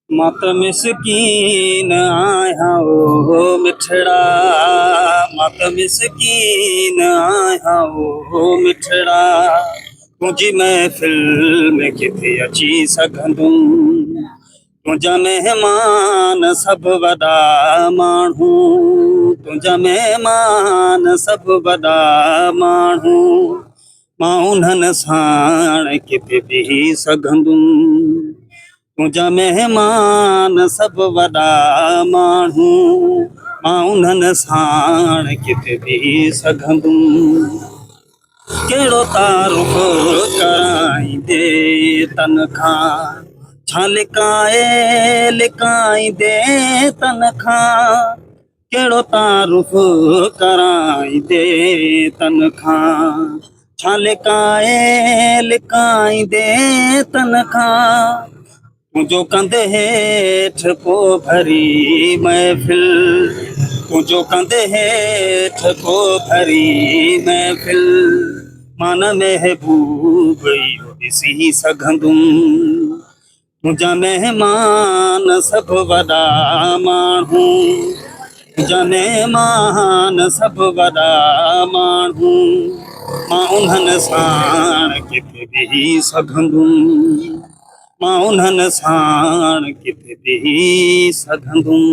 मत मिसकीन आया ओ मिठड़ा, मत मिसकीन आया ओ मिठड़ा, तुझी महफिल में किथे अची सघंदुम, तुझा मेहमान सब वॾा माण्हू, तुझा मेहमान सब वॾा माण्हू, मां उन्हनि साण किथे बीही सघंदुम, तुझा मेहमान सब वॾा माण्हू, मां उन्हनि साण किथे बीही सघंदुम। कहिड़ो तारुफ कराईंदे तन खां, छा लिकाईंदे तन खां, कहिड़ो तारुफ कराईंदे तन खां, छा लिकाईंदे तन खां, तुझो कंधे हेठ को भरी महफिल, तुझो कंधे हेठ को भरी महफिल, मन महबूब इहो ॾिसी सघंदुम, तुझा मेहमान सब वॾा माण्हू, तुझा मेहमान सब वॾा माण्हू, मां उन्हनि साण किथे बीही सघंदुम, मां उन्हनि साण किथे बीही सघंदुम।